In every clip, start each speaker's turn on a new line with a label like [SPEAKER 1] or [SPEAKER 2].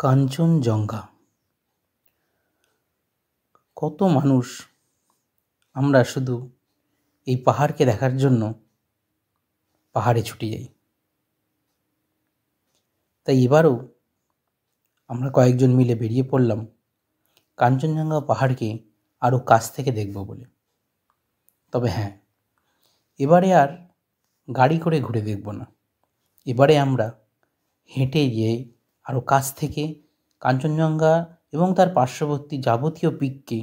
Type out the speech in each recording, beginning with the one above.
[SPEAKER 1] কাঞ্চনজঙ্ঘা। কত মানুষ আমরা শুধু এই পাহাড়কে দেখার জন্য পাহাড়ে ছুটে যাই। তাই এবারও আমরা কয়েকজন মিলে বেরিয়ে পড়লাম কাঞ্চনজঙ্ঘা পাহাড়কে আরও কাছ থেকে দেখব বলে। তবে হ্যাঁ, এবারে আর গাড়ি করে ঘুরে দেখব না, এবারে আমরা হেঁটে গিয়ে আরও কাছ থেকে কাঞ্চনজঙ্ঘা এবং তার পার্শ্ববর্তী যাবতীয় পিককে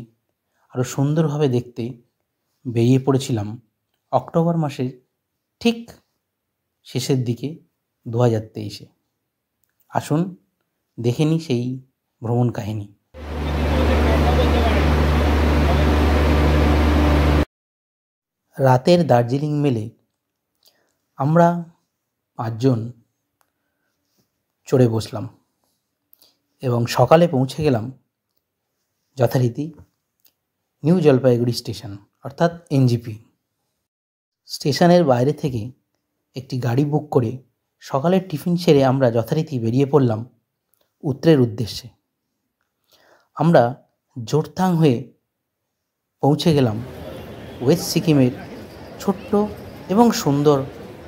[SPEAKER 1] আরও সুন্দরভাবে দেখতে বেরিয়ে পড়েছিলাম অক্টোবর মাসের ঠিক শেষের দিকে 2023-এ। আসুন দেখে নিই সেই ভ্রমণ কাহিনী। রাতের দার্জিলিং মেলে আমরা 5 জন চড়ে বসলাম এবং সকালে পৌঁছে গেলাম যথারীতি নিউ জলপাইগুড়ি স্টেশন অর্থাৎ এনজিপি। স্টেশনের বাইরে থেকে একটি গাড়ি বুক করে সকালের টিফিন সেরে আমরা যথারীতি বেরিয়ে পড়লাম উত্তরের উদ্দেশ্যে। আমরা জোরথাং হয়ে পৌঁছে গেলাম ওয়েস্ট সিকিমের ছোট্ট এবং সুন্দর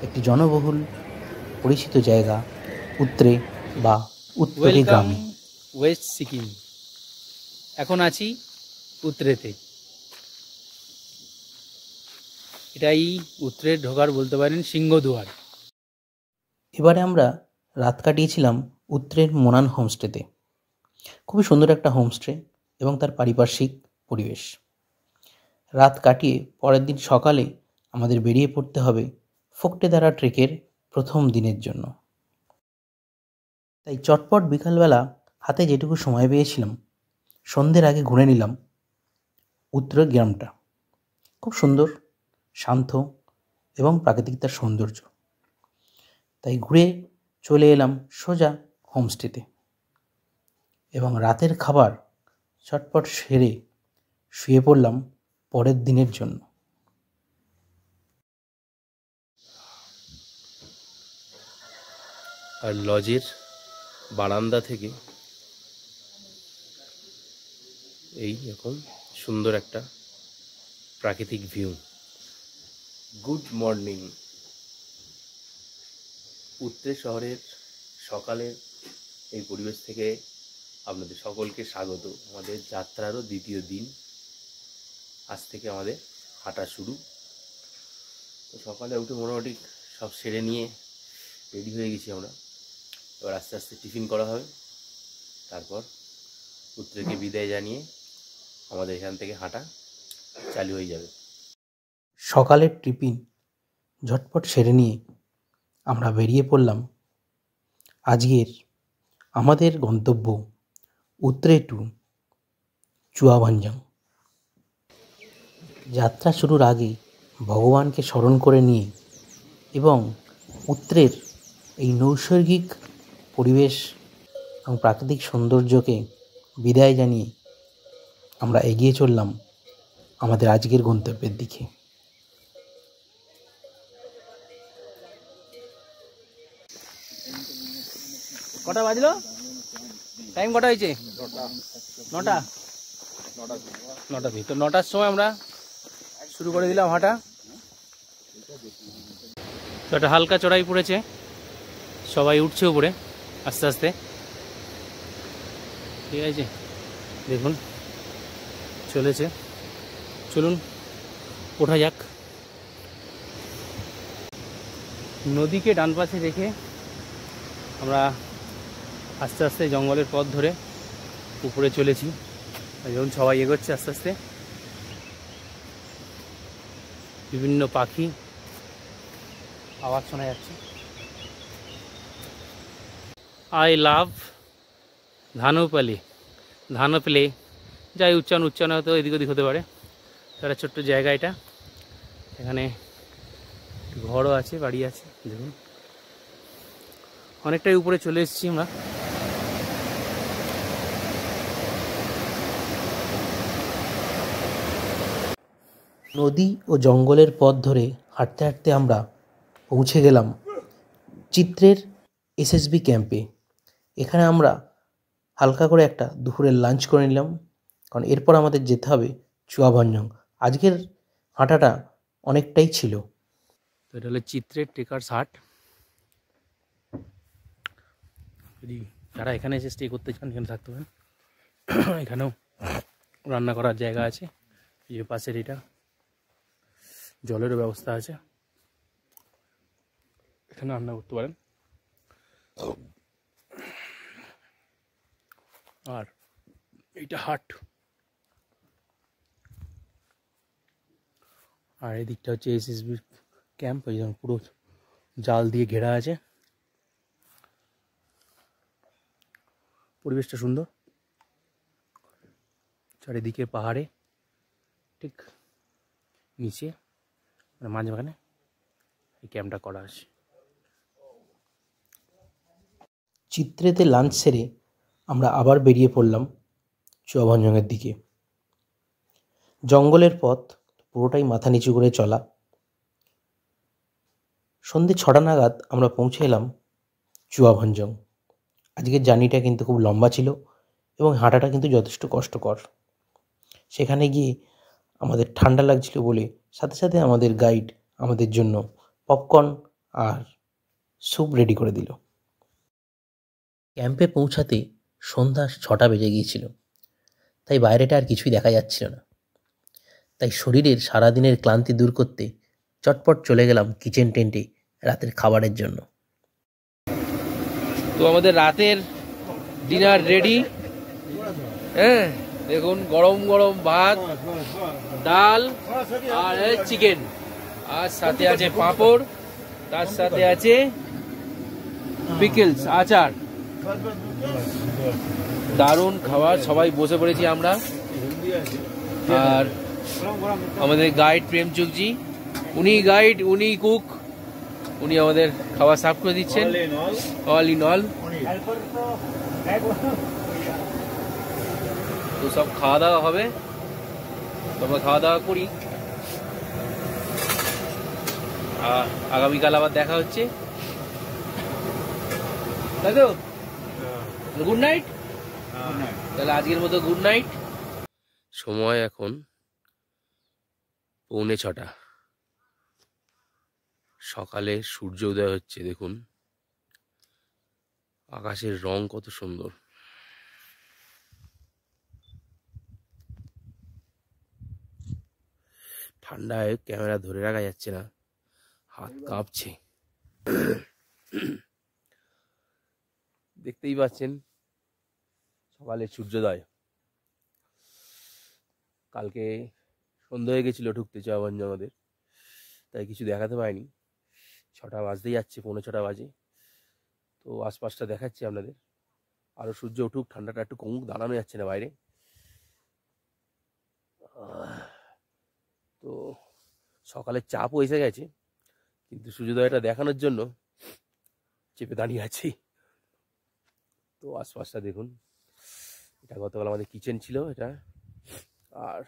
[SPEAKER 1] একটি জনবহুল পরিচিত জায়গা উত্তরে বা উত্তরে গ্রামে।
[SPEAKER 2] ওয়েস্ট সিকিম, এখন আছি উত্তরেতে। এটাই উত্তরে ঢোকার বলতে পারেন সিংহদুয়ার।
[SPEAKER 1] এবারে আমরা রাত কাটিয়েছিলাম উত্তরের মোনান হোমস্টেতে। খুবই সুন্দর একটা হোমস্টে এবং তার পারিপার্শ্বিক পরিবেশ। রাত কাটিয়ে পরের দিন সকালে আমাদের বেরিয়ে পড়তে হবে ফোকটেদারা ট্রেকের প্রথম দিনের জন্য। তাই চটপট বিকালবেলা হাতে যেটুকু সময় পেয়েছিলাম সন্ধ্যের আগে ঘুরে নিলাম উত্তরের গ্রামটা। খুব সুন্দর, শান্ত এবং প্রাকৃতিক তার সৌন্দর্য। তাই ঘুরে চলে এলাম সোজা হোমস্টেতে এবং রাতের খাবার চটপট সেরে শুয়ে পড়লাম পরের দিনের জন্য।
[SPEAKER 2] আর লজের বারান্দা থেকে এই এখন সুন্দর একটা প্রাকৃতিক ভিউ। Good morning. উত্তরে শহরের সকালের এই পরিবেশ থেকে আপনাদের সকলকে স্বাগত। আমাদের যাত্রারও দ্বিতীয় দিন, আজ থেকে আমাদের হাঁটা শুরু। তো সকালে উঠে মোটামুটি সব সেরে নিয়ে রেডি হয়ে গেছি আমরা। এবার আস্তে আস্তে টিফিন করা হবে, তারপর উত্তরকে বিদায় জানিয়ে আমাদের এখান থেকে হাঁটা চালু হয়ে যাবে।
[SPEAKER 1] সকালের টিফিন ঝটপট সেরে নিয়ে আমরা বেরিয়ে পড়লাম আজকের আমাদের গন্তব্য উত্তরে টু চুয়াভাঞ্জাং। যাত্রা শুরুর আগে ভগবানকে স্মরণ করে নিয়ে এবং উত্তরের এই নৈসর্গিক পরিবেশ এবং প্রাকৃতিক সৌন্দর্যকে বিদায় জানিয়ে আমরা এগিয়ে চললাম আমাদের আজকের গন্তব্যের দিকে।
[SPEAKER 2] কটা বাজলো? টাইম কটা হয়েছে? 9টা। তো 9টার সময় আমরা শুরু করে দিলাম হাঁটা। তো একটা হালকা চড়াই পড়েছে, সবাই উঠছে উপরে আস্তে আস্তে। ঠিক আছে, দেখুন চলেছে। চলুন ওঠা যাক। নদীকে ডান পাশে রেখে আমরা আস্তে আস্তে জঙ্গলের পথ ধরে উপরে চলেছি। যখন সবাই এগোচ্ছে আস্তে আস্তে, বিভিন্ন পাখি আওয়াজ শোনা যাচ্ছে। আই লাভ ধানপলে যাই উচ্চারণ হয়তো এদিক ওদিক হতে পারে। একটা ছোট্ট জায়গা এটা, এখানে ঘরও আছে, বাড়ি আছে। দেখুন অনেকটাই উপরে চলে এসেছি আমরা।
[SPEAKER 1] নদী ও জঙ্গলের পথ ধরে হাঁটতে হাঁটতে আমরা পৌঁছে গেলাম চিত্রের এসএসবি ক্যাম্পে। এখানে আমরা হালকা করে একটা দুপুরের লাঞ্চ করে নিলাম, কারণ এরপর আমাদের যেতে হবে চুয়াভাঞ্জং। আজকের হাঁটাটা অনেকটাই ছিল।
[SPEAKER 2] তো এটা হলো চিত্রের ট্রেকার্স হাট। যদি যারা এখানে এসে স্টে করতে চান এখানে থাকতে পারেন। এখানেও রান্না করার জায়গা আছে, এই যে পাশের এটা জলেরও ব্যবস্থা আছে, এখানে রান্না করতে পারেন। আর এইটা হাট, আর এই দিকটা হচ্ছে এসএসবি ক্যাম্প, ওই জন্য পুরো জাল দিয়ে ঘেরা আছে। পরিবেশটা সুন্দর, চারিদিকে পাহাড়ে, ঠিক নিচে মানে মাঝখানে এই ক্যাম্পটা করা আছে।
[SPEAKER 1] চিত্রেতে লাঞ্চ সেরে আমরা আবার বেরিয়ে পড়লাম চুয়াভাঞ্জংয়ের দিকে। জঙ্গলের পথ, পুরোটাই মাথা নিচু করে চলা। সন্ধে 6টা নাগাদ আমরা পৌঁছে এলাম চুয়াভাঞ্জং। আজকের জার্নিটা কিন্তু খুব লম্বা ছিল এবং হাঁটাটা কিন্তু যথেষ্ট কষ্টকর। সেখানে গিয়ে আমাদের ঠান্ডা লাগছিল বলে সাথে সাথে আমাদের গাইড আমাদের জন্য পপকর্ন আর স্যুপ রেডি করে দিল। ক্যাম্পে পৌঁছাতে সন্ধ্যা 6টা বেজে গিয়েছিল, তাই বাইরেটা আর কিছুই দেখা যাচ্ছিল না। তাই শরীরের সারাদিনের ক্লান্তি দূর করতে চটপট চলে গেলাম কিচেন টেন্টে রাতের খাবারের জন্য।
[SPEAKER 2] তো আমাদের রাতের ডিনার রেডি। হ্যাঁ, দেখুন গরম গরম ভাত, ডাল আর চিকেন, আর সাথে আছে পাঁপড়, তার সাথে আছে পিকলস, আচার। দারুণ খাবার, সবাই বসে পড়েছি আমরা। আর আমাদের গাইড প্রেমচুকজি, উনি গাইড, উনি কুক, উনি আমাদের খাবার সার্ভ করে দিচ্ছেন। All in all. তো সব খাওয়া দাওয়া হবে, আমরা খাওয়া দাওয়া করি, আগামীকাল আবার দেখা হচ্ছে, তাই তো? Good night. তাহলে আজকের মতো গুড নাইট। সময় এখন 6:45। সকালে সূর্য উদয় হচ্ছে, দেখুন আকাশের রং কত সুন্দর। ঠান্ডায় ক্যামেরা ধরে রাখা যাচ্ছে না, হাত কাঁপছে। দেখতেই পাচ্ছেন সকালে সূর্যোদয়। কালকে সন্ধ্যা হয়ে গেছিল ঢুকতে চুয়াভাঞ্জং আমাদের, তাই কিছু দেখাতে পারিনি। 6টা বাজতেই যাচ্ছে, 6:45 বাজে। তো আশপাশটা দেখাচ্ছি আপনাদের। আরো সূর্য উঠুক, ঠান্ডাটা একটু কমুক, দাঁড়ানো যাচ্ছে না বাইরে। তো সকালের চাপও এসে গেছে, কিন্তু সূর্যোদয়টা দেখানোর জন্য চেপে দাঁড়িয়ে আছি। তো আশপাশটা দেখুন, এটা গতকাল আমাদের কিচেন ছিল এটা, আর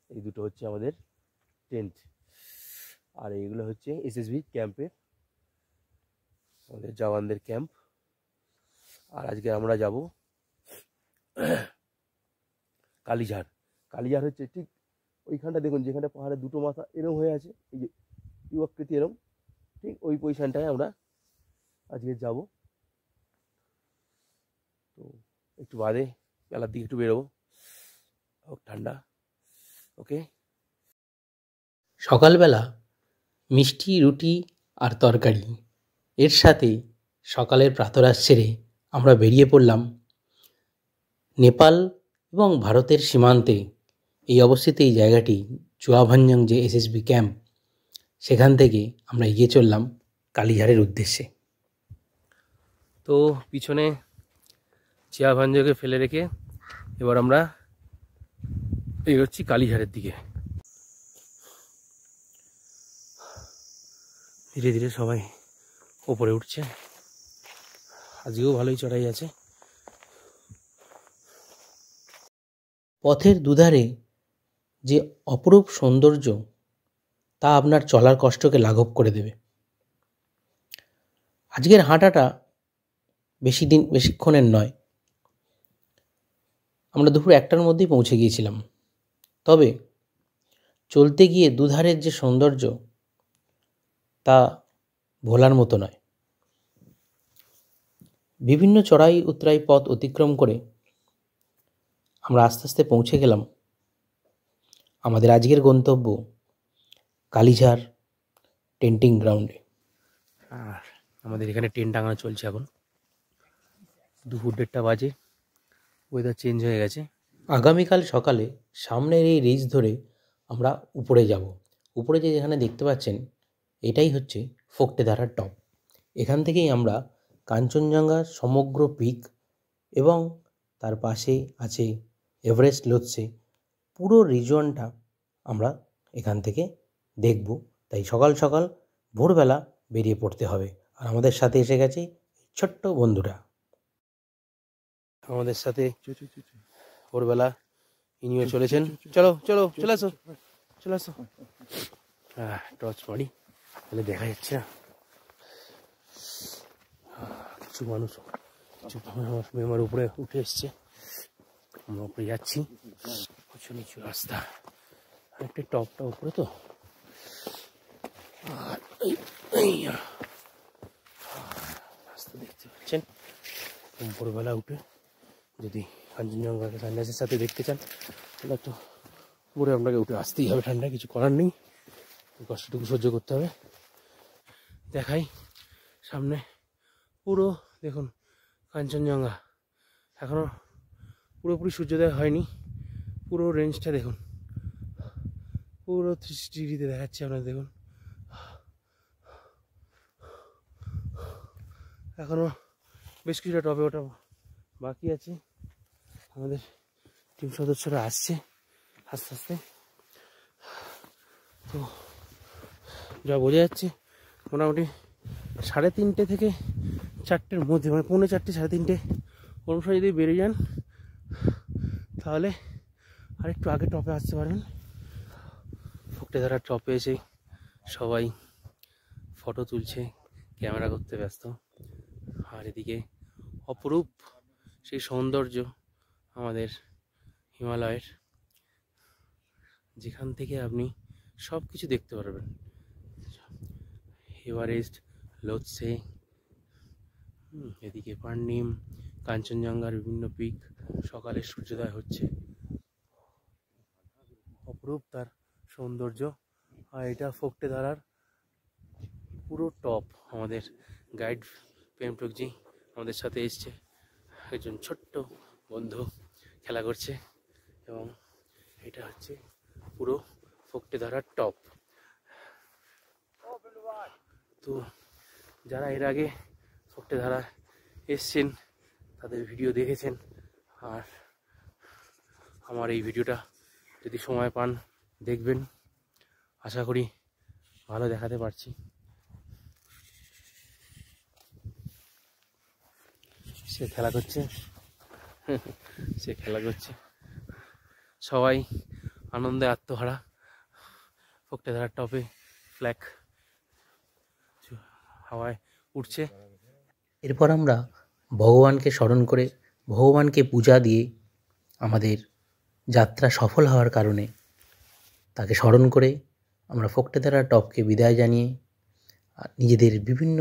[SPEAKER 2] এই দুটো হচ্ছে আমাদের টেন্ট, আর এইগুলো হচ্ছে এসএসবি ক্যাম্পের আমাদের জওয়ানদের ক্যাম্প। আর আজকে আমরা যাব কালীঝাড়। কালীঝাড় হচ্ছে ঠিক ওইখানটা দেখুন, যেখানে পাহাড়ে দুটো মাথা এরম হয়ে আছে, এই যে ইউ আকৃতি এরম, ঠিক ওই পজিশনটায় আমরা আজকে যাব। তো একটু বাদে বেলার দিকে একটু বেরোবো, হোক ঠান্ডা। ওকে।
[SPEAKER 1] সকালবেলা মিষ্টি, রুটি আর তরকারি, এর সাথে সকালের প্রাতরাশ সেরে আমরা বেরিয়ে পড়লাম নেপাল এবং ভারতের সীমান্তে এই অবস্থিত এই জায়গাটি চুয়াভাঞ্জং যে এসএসবি ক্যাম্প, সেখান থেকে আমরা এগিয়ে চললাম কালীঝাড়ের উদ্দেশ্যে।
[SPEAKER 2] তো পিছনে চুয়াভাঞ্জংকে ফেলে রেখে এবার আমরা এগোচ্ছি কালীঝাড়ের দিকে। ধীরে ধীরে সবাই ওপরে উঠছে, আজকেও ভালোই চড়াই আছে।
[SPEAKER 1] পথের দুধারে যে অপরূপ সৌন্দর্য, তা আপনার চলার কষ্টকে লাঘব করে দেবে। আজকের হাঁটাটা বেশিক্ষণের নয়, আমরা দুপুর 1টার মধ্যেই পৌঁছে গিয়েছিলাম। তবে চলতে গিয়ে দুধারের যে সৌন্দর্য তা ভোলার মতো নয়। বিভিন্ন চড়াই উতরাই পথ অতিক্রম করে আমরা আস্তে আস্তে পৌঁছে গেলাম আমাদের আজকের গন্তব্য কালীঝাড় টেন্টিং গ্রাউন্ডে। আর আমাদের এখানে টেন্ট টাঙানো চলছে। এখন দুপুর 1:30 বাজে, ওয়েদার চেঞ্জ হয়ে গেছে। আগামীকাল সকালে সামনের এই রিজ ধরে আমরা উপরে যাব। উপরে যেখানে দেখতে পাচ্ছেন এটাই হচ্ছে ফোকটেধারার টপ। এখান থেকেই আমরা কাঞ্চনজঙ্ঘার সমগ্র পিক এবং তার পাশে আছে এভারেস্ট লোৎসে, পুরো রিজনটা আমরা এখান থেকে দেখব। তাই সকাল সকাল ভোরবেলা বেরিয়ে পড়তে হবে। আর আমাদের সাথে এসে গেছে ছোট্ট বন্ধুরা। আমাদের সাথে ভোরবেলা ইনিও চলেছেন। চলো চলো চলে আসো, চলে আসো। টর্চ মারি, তাহলে দেখা যাচ্ছে না। কিছু মানুষ আমার উপরে উঠে এসছে, আমরা উপরে যাচ্ছি। উঁচু নিচু রাস্তা, একটা টপটা উপরে তো। আর রাস্তা দেখতে পাচ্ছেন। ভোরবেলা উঠে যদি কাঞ্চনজঙ্ঘাকে সানরাইজের সাথে দেখতে চান তাহলে একটু উপরে আপনাকে উঠে আসতেই হবে। ঠান্ডা কিছু করার নেই, কষ্টটুকু সহ্য করতে হবে। দেখাই সামনে পুরো দেখুন কাঞ্চনজঙ্ঘা। এখনো পুরোপুরি সূর্যোদয় হয়নি। পুরো রেঞ্জটা দেখুন, পুরো 360 ডিগ্রিতে দেখাচ্ছে আপনার। দেখুন এখনো বেশ কিছুটা টপে ওঠা বাকি আছে। আমাদের টিম সদস্যরা আসছে আস্তে আস্তে। তো যা বোঝা যাচ্ছে মোটামুটি 3:30 থেকে 4টের মধ্যে, মানে 3:45 4:30 অনুসারে যদি বেরিয়ে যান তাহলে আরেকটু আগে টপে আসতে পারবেন। ফোকটেধারার টপে এসে সবাই ফটো তুলছে, ক্যামেরা করতে ব্যস্ত। আর এদিকে অপরূপ সেই সৌন্দর্য আমাদের হিমালয়ের, যেখান থেকে আপনি সব কিছু দেখতে পারবেন। এভারেস্ট, লোৎসে, এদিকে পান্ডিম, কাঞ্চনজঙ্ঘার বিভিন্ন পিক। সকালে সূর্যোদয় হচ্ছে, অপরূপ তার সৌন্দর্য। আর এটা ফোকটেধারার পুরো টপ। আমাদের গাইড প্রেমটুকজি আমাদের সাথে এসছে, একজন ছোট্ট বন্ধু খেলা করছে। এবং এটা হচ্ছে পুরো ফোকটেধারার টপ। তো যারা এর আগে ফোকটেধারা এসছেন তাদের ভিডিও দেখেছেন। আর আমার এই ভিডিওটা যদি সময় পান দেখবেন, আশা করি ভালো দেখাতে পারছি। সে খেলা করছে, সে খেলা করছে, সবাই আনন্দে আত্মহারা। ফোকটেধারার টপে ফ্ল্যাগ হাওয়ায় উঠছে। এরপর আমরা ভগবানকে স্মরণ করে, ভগবানকে পূজা দিয়ে, আমাদের যাত্রা সফল হওয়ার কারণে তাকে স্মরণ করে আমরা ফোকটেধারা টপকে বিদায় জানিয়ে নিজেদের বিভিন্ন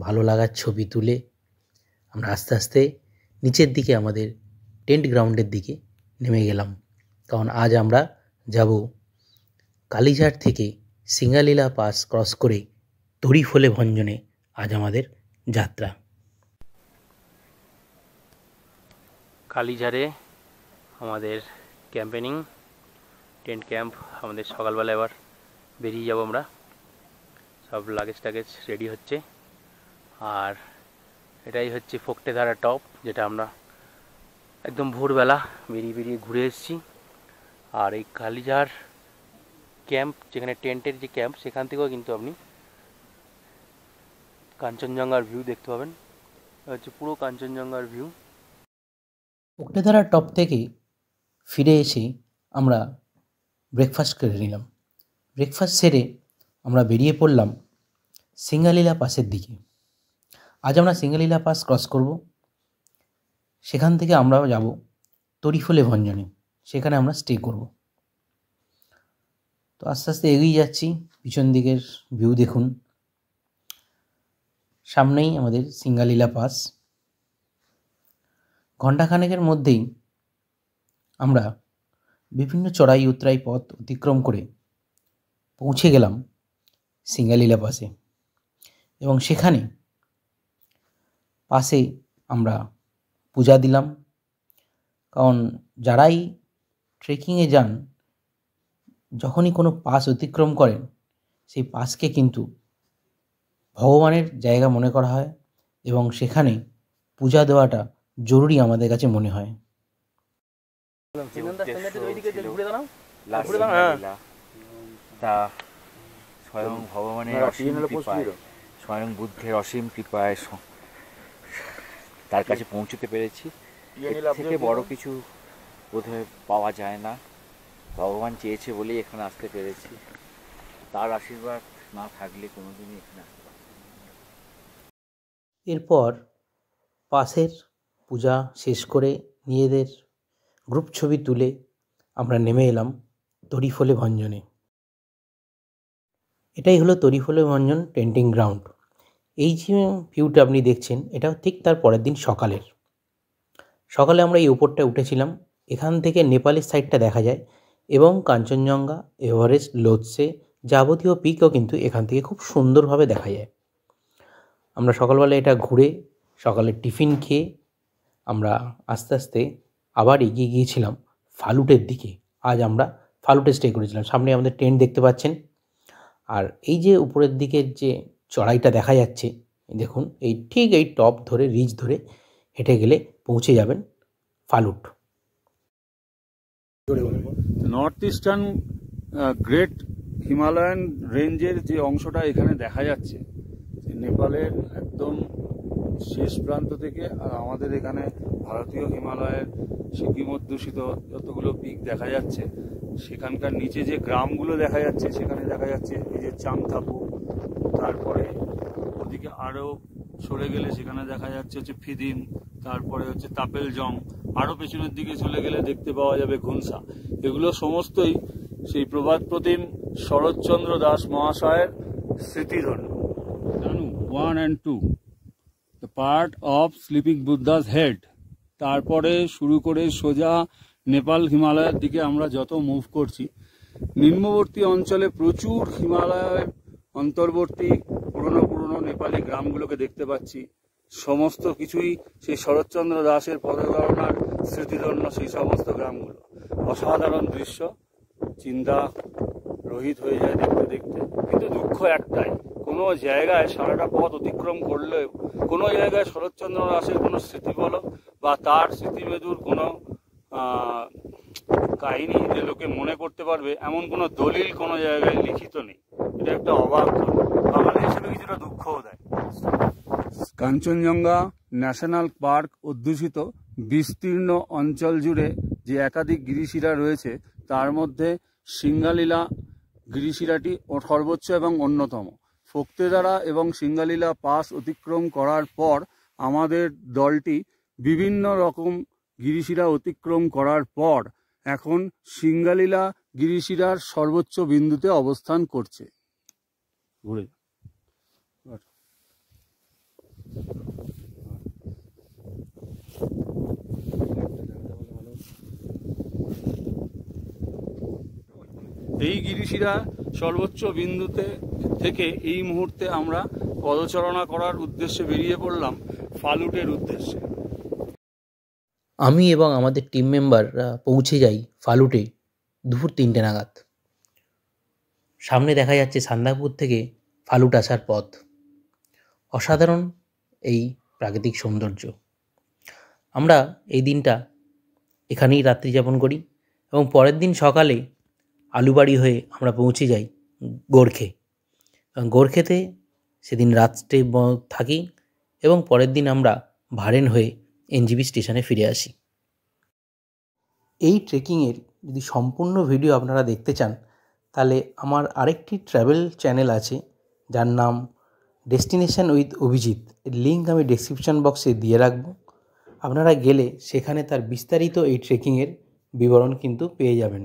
[SPEAKER 1] ভালো লাগার ছবি তুলে আমরা আস্তে আস্তে নিচের দিকে আমাদের টেন্ট গ্রাউন্ডের দিকে নেমে গেলাম। কারণ আজ আমরা যাব কালীঝাড় থেকে সিঙ্গালীলা পাস ক্রস করে তড়িফলে ভঞ্জনে আজ আমাদের যাত্রা। কালীঝাড়ে আমাদের ক্যাম্পেনিং, টেন্ট ক্যাম্প। আমাদের সকালবেলা এবার বেরিয়ে যাব আমরা। সব লাগেজ টাগেজ রেডি হচ্ছে। আর এটাই হচ্ছে ফোকটেধারা টপ, যেটা আমরা একদম ভোরবেলা বেরিয়ে ঘুরে এসেছি। আর এই কালীঝাড় ক্যাম্প, যেখানে টেন্টের যে ক্যাম্প, সেখান থেকেও কিন্তু আপনি কাঞ্চনজঙ্ঘার ভিউ দেখতে পাবেন। হচ্ছে পুরো কাঞ্চনজঙ্ঘার ভিউ। ফোকটেধারা টপ থেকে ফিরে এসে আমরা ব্রেকফাস্ট করে নিলাম। ব্রেকফাস্ট সেরে আমরা বেরিয়ে পড়লাম সিঙ্গালীলা পাসের দিকে। আজ আমরা সিঙ্গালীলা পাস ক্রস করব। সেখান থেকে আমরা যাব তরিফলে ভঞ্জনে, সেখানে আমরা স্টে করব। তো আস্তে আস্তে এগিয়ে যাচ্ছি, পিছন দিকের ভিউ দেখুন, সামনেই আমাদের সিঙ্গালীলা পাস। ঘণ্টাখানেকের মধ্যেই আমরা বিভিন্ন চড়াই উতরাই পথ অতিক্রম করে পৌঁছে গেলাম সিঙ্গালীলা পাসে, এবং সেখানে পাশে আমরা পূজা দিলাম। কারণ যারাই ট্রেকিংয়ে যান, যখনই কোনো পাস অতিক্রম করেন, সেই পাসকে কিন্তু ভগবানের জায়গা মনে করা হয়, এবং সেখানে পূজা দেওয়াটা জরুরি আমাদের কাছে মনে হয়।
[SPEAKER 3] তা স্বয়ং ভগবানের অসীম কৃপায়, স্বয়ং বুদ্ধের অসীম কৃপায় তার কাছে পৌঁছতে পেরেছি। এর থেকে বড় কিছু বোধহয় পাওয়া যায় না। ভগবান চেয়েছে বলেই এখানে আসতে পেরেছি। তার আশীর্বাদ না থাকলে কোনোদিনই এখানে আসতে পারতাম না।
[SPEAKER 1] এরপর পাসের পূজা শেষ করে নিজেদের গ্রুপ ছবি তুলে আমরা নেমে এলাম তরিফলে ভঞ্জনে। এটাই হলো তরিফলে ভঞ্জন টেন্টিং গ্রাউন্ড। এই যে ভিউটা আপনি দেখছেন, এটাও ঠিক তার পরের দিন সকালে আমরা এই উপরটা উঠেছিলাম। এখান থেকে নেপালের সাইডটা দেখা যায়, এবং কাঞ্চনজঙ্ঘা, এভারেস্ট, লোৎসে যাবতীয় পিকও কিন্তু এখান থেকে খুব সুন্দরভাবে দেখা যায়। আমরা সকালবেলা এটা ঘুরে সকালের টিফিন খেয়ে আমরা আস্তে আস্তে আবার এগিয়ে গিয়েছিলাম ফালুটের দিকে। আজ আমরা ফালুটে স্টে করেছিলাম। সামনে আমাদের টেন্ট দেখতে পাচ্ছেন, আর এই যে উপরের দিকের যে চড়াইটা দেখা যাচ্ছে, দেখুন, এই ঠিক এই টপ ধরে, রিজ ধরে হেঁটে গেলে পৌঁছে যাবেন Phalut.
[SPEAKER 4] North eastern great Himalayan রেঞ্জের যে অংশটা এখানে দেখা যাচ্ছে, নেপালের একদম শেষ প্রান্ত থেকে আর আমাদের এখানে ভারতীয় হিমালয়ের সিকিম অধ্যুষিত যতগুলো পিক দেখা যাচ্ছে, সেখানকার নিচে যে গ্রামগুলো দেখা যাচ্ছে, সেখানে দেখা যাচ্ছে এই যে চাংথাপু, তারপরে ওদিকে আরও চলে গেলে সেখানে দেখা যাচ্ছে হচ্ছে ফিদিম, তারপরে হচ্ছে তাপেলজং, আরও পেছনের দিকে চলে গেলে দেখতে পাওয়া যাবে ঘুনসা। এগুলো সমস্তই সেই প্রভাত প্রতিম শরৎচন্দ্র দাস মহাশয়ের স্মৃতিধন্য। জানু 1 and 2, the part of sleeping Buddha's head. তারপরে শুরু করে সোজা নেপাল হিমালয়ের দিকে আমরা যত মুভ করছি, নিম্নবর্তী অঞ্চলে প্রচুর হিমালয়ের অন্তর্বর্তী পুরনো নেপালি গ্রামগুলোকে দেখতে পাচ্ছি। সমস্ত কিছুই সেই শরৎচন্দ্র দাসের পদগণনার স্মৃতিধন্য সেই সমস্ত গ্রামগুলো। অসাধারণ দৃশ্য, চিন্তা রহিত হয়ে যায় দেখতে দেখতে। কিন্তু দুঃখ একটাই, কোনো জায়গায় সারাটা পথ অতিক্রম করলেও কোনো জায়গায় শরৎচন্দ্র দাসের কোনো স্মৃতিফলক বা তার স্মৃতিমেদুর কোনো কাহিনী যে লোকে মনে করতে পারবে এমন কোনো দলিল কোনো জায়গায় লিখিত নেই। এটা একটা অবাক, বাঙালি হিসেবে কিছুটা দুঃখও দেয়। কাঞ্চনজঙ্ঘা ন্যাশনাল পার্ক অধ্যুষিত বিস্তীর্ণ অঞ্চল জুড়ে যে একাধিক গিরিশিরা রয়েছে, তার মধ্যে সিঙ্গালীলা গিরিশিরাটি সর্বোচ্চ এবং অন্যতম। ফোক্তেদারা এবং সিঙ্গালীলা পাস অতিক্রম করার পর আমাদের দলটি বিভিন্ন রকম গিরিশিরা অতিক্রম করার পর এখন সিঙ্গালীলা গিরিশিরার সর্বোচ্চ বিন্দুতে অবস্থান করছে। ঘুরে এই গিরিশিরা সর্বোচ্চ বিন্দুতে থেকে এই মুহূর্তে আমরা পদচারণা করার উদ্দেশ্যে বেরিয়ে পড়লাম ফালুটের উদ্দেশ্যে।
[SPEAKER 1] আমি এবং আমাদের টিম মেম্বাররা পৌঁছে যাই ফালুটে দুপুর 3টে নাগাদ। সামনে দেখা যাচ্ছে সান্দাকপুর থেকে ফালুট আসার পথ। অসাধারণ এই প্রাকৃতিক সৌন্দর্য। আমরা এই দিনটা এখানেই রাত্রি যাপন করি, এবং পরের দিন সকালে আলুবাড়ি হয়ে আমরা পৌঁছে যাই গোর্খে। গোর্খেতে সেদিন রাত্রে থাকি, এবং পরের দিন আমরা ভারেন হয়ে এনজিবি স্টেশনে ফিরে আসি। এই ট্রেকিংয়ের যদি সম্পূর্ণ ভিডিও আপনারা দেখতে চান, তাহলে আমার আরেকটি ট্র্যাভেল চ্যানেল আছে, যার নাম ডেস্টিনেশন উইথ অভিজিৎ। এর লিঙ্ক আমি ডেসক্রিপশন বক্সে দিয়ে রাখবো। আপনারা গেলে সেখানে তার বিস্তারিত এই ট্রেকিংয়ের বিবরণ কিন্তু পেয়ে যাবেন।